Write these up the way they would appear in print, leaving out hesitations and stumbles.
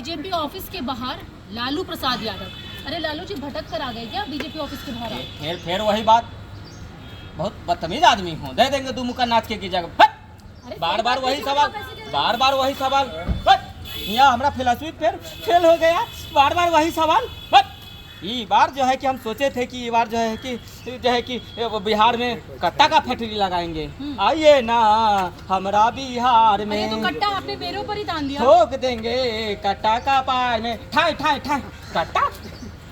BJP office के बाहर लालू प्रसाद यादव। अरे लालू जी भटक कर आ गए क्या बीजेपी ऑफिस के बाहर? फिर वही बात, बहुत बदतमीज आदमी हूँ, दे देंगे 2 मुक्का नाच के जगह। बार बार वही सवाल, बार बार वही सवाल। यहाँ हमारा फिलॉसफी फिर फेल हो गया, बार बार वही सवाल। ये बार जो है कि हम सोचे थे कि ये बार जो है कि बिहार में कट्टा का फैक्ट्री लगाएंगे। आइए ना हमारा बिहार में, तो कट्टा आपने पैरों पर ही तान दिया। ठोक देंगे कट्टा का पार में, ठाई ठाई ठाई। कट्टा,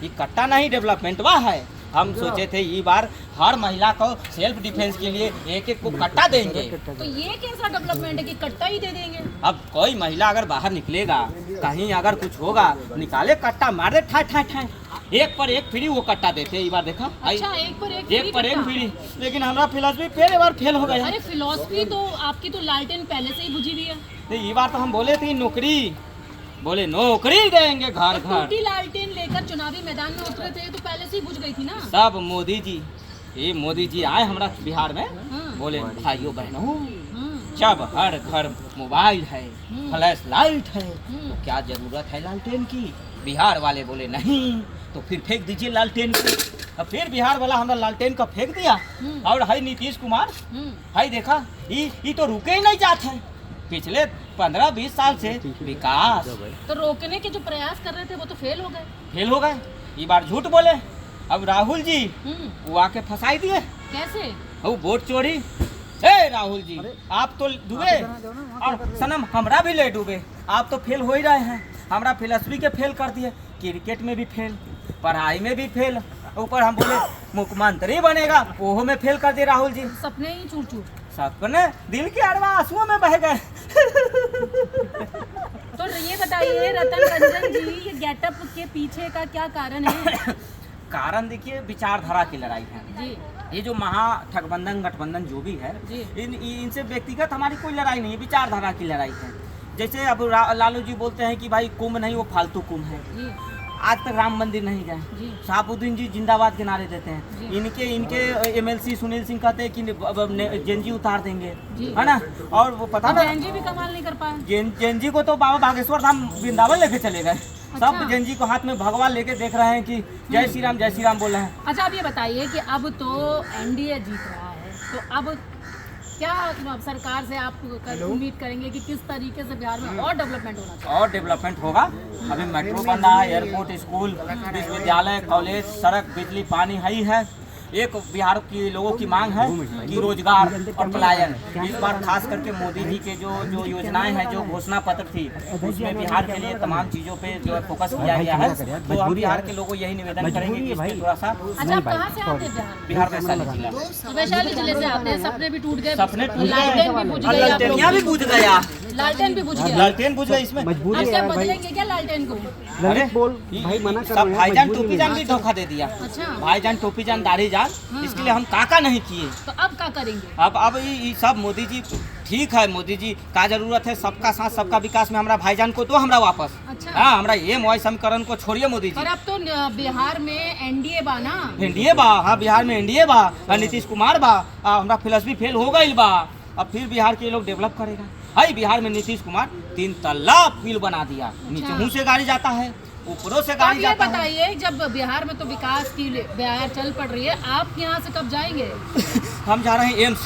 ये कट्टा नहीं डेवलपमेंट हुआ है। हम सोचे थे ये बार हर महिला को सेल्फ डिफेंस के लिए एक को कट्टा देंगे। तो ये कैसा डेवलपमेंट है कि कट्टा ही दे देंगे? अब कोई महिला अगर बाहर निकलेगा, कहीं अगर कुछ होगा, निकाले कट्टा मार दे, ठाई ठाई ठाई। एक पर एक फ्री वो कट्टा देते हैं। ये बार देखा? अच्छा, एक पर एक फ्री। लेकिन हमारा फिलॉसफी फिर एक बार फेल हो गया। अरे फिलॉसफी तो आपकी तो लालटेन पहले से ही बुझी हुई है। तो ये बार तो हम बोले थे नौकरी, बोले नौकरी देंगे घर घर। टूटी लालटेन लेकर चुनावी मैदान में उतरे थे तो पहले से ही बुझ गई थी ना। सब मोदी जी, ये मोदी जी आए हमारा बिहार में, बोले भाइयों बहनों, जब हर घर मोबाइल है, फ्लैश लाइट है, तो क्या जरूरत है लालटेन की? बिहार वाले बोले नहीं, तो फिर फेंक दीजिए लालटेन को। अब फिर बिहार वाला हमारा लालटेन का फेंक दिया। और हाई नीतीश कुमार, हाई देखा, ये तो रुके ही नहीं जाते हैं। पिछले 15-20 साल से विकास तो रोकने के जो प्रयास कर रहे थे वो तो फेल हो गए। ये बार झूठ बोले। अब राहुल जी वो आके फंसाई दिए। कैसे? वो वोट चोरी। ए राहुल जी, आप तो डूबे और सनम हमरा भी ले डूबे। आप तो फेल हो ही रहे हैं। हमारा फिलॉसफी के फेल कर दिए, क्रिकेट में भी फेल, पढ़ाई में भी फेल, ऊपर हम बोले मुख्यमंत्री बनेगा, वो में फेल कर दिए राहुल जी। सपने ही चूर सपने दिल के अरवा आंसुओं में बह गए। तो ये बताइए रतन रंजन जी, ये गेटअप के पीछे का क्या कारण है? कारण देखिए, विचारधारा की लड़ाई है जी। ये जो महागठबंधन गठबंधन जो भी है, इनसे व्यक्तिगत हमारी कोई लड़ाई नहीं है, विचारधारा की लड़ाई है। जैसे अब लालू जी बोलते हैं कि भाई कुंभ नहीं, वो फालतू कुंभ है। आज तक राम मंदिर नहीं गए। शहाबुद्दीन जी जिंदाबाद के नारे देते हैं। इनके MLC सुनील सिंह कहते हैं कि जेनजी उतार देंगे, है ना? और वो पता ना, जेनजी भी कमाल नहीं कर पाए। जेनजी को तो बाबा बागेश्वर धाम वृंदावन लेके चले गए। सब जेनजी को हाथ में भगवान लेके देख रहे हैं कि जय श्री राम बोल रहे हैं। अच्छा, आप ये बताइए कि अब तो NDA जीत रहा है, तो अब क्या सरकार से आप उम्मीद करेंगे कि किस तरीके से बिहार में और डेवलपमेंट होना चाहिए? और डेवलपमेंट होगा। अभी मेट्रो बन रहा है, एयरपोर्ट, स्कूल, विश्वविद्यालय, कॉलेज, सड़क, बिजली, पानी है। एक बिहार की लोगों की मांग है कि रोजगार और पलायन। इस बार खास करके मोदी जी के जो योजनाएं हैं, जो घोषणा पत्र थी, उसमें बिहार के लिए तमाम चीज़ों पे जो है फोकस किया गया है। तो हम बिहार के लोगों को यही निवेदन करेंगे कि इसमें थोड़ा सा। अच्छा, आप कहाँ से आते हैं? बिहार वैशाली जिला। वैशाली जिले से आते हैं। सपने भी टूट गए, सपने टूट गए, लालटेन भी बुझ गया, लालटेनिया भी बुझ गया, लालटेन भी बुझ गया, लालटेन बुझ गया। इसमें मजबूरी है, बदलेंगे क्या लालटेन को? अरे भाई मना कर, सब भाईजान टोपी जान भी धोखा दे दिया। अच्छा, भाईजान टोपी जान दाढ़ी जान, इसके लिए हम काका नहीं किए। तो अब क्या करेंगे? अब ये सब मोदी जी ठीक है, मोदी जी का जरूरत है सबका साथ सबका विकास में। हमारा भाईजान को तो हमरा वापस। अच्छा, हाँ, हमारा ये मोबाइल समीकरण को छोड़िए मोदी जी। पर अब तो बिहार में NDA बा ना? NDA बा, हाँ बिहार में NDA बा, नीतीश कुमार बा। हमारा फिलॉसफी फेल हो गई बा। अब फिर बिहार के लोग डेवलप करेगा। हाई बिहार में नीतीश कुमार 3 तल्ला पुल बना दिया। नीचे मुँह से गाड़ी जाता है, ऊपरों से गाड़ी जाता है। बताइए, जब बिहार में तो विकास की बिहार चल पड़ रही है, आप यहाँ से कब जाएंगे? हम जा रहे हैं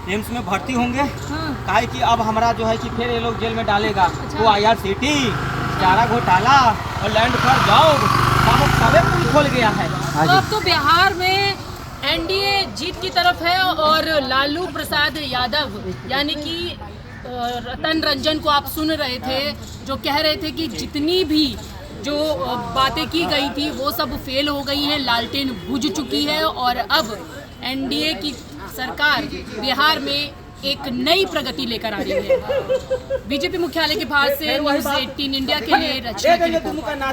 एम्स में भर्ती होंगे। काहे कि अब हमारा जो है कि फिर ये लोग जेल में डालेगा। वो IRCT, चारा घोटाला और लैंड फॉर जॉब सबे पुल खोल गया है। तो अब तो बिहार में NDA जीत की तरफ है और लालू प्रसाद यादव यानी कि रतन रंजन को आप सुन रहे थे, जो कह रहे थे कि जितनी भी जो बातें की गई थी वो सब फेल हो गई हैं, लालटेन बुझ चुकी है और अब NDA की सरकार बिहार में एक नई प्रगति लेकर आ रही है। बीजेपी मुख्यालय के बाहर से News 18 इंडिया के लिए रचना।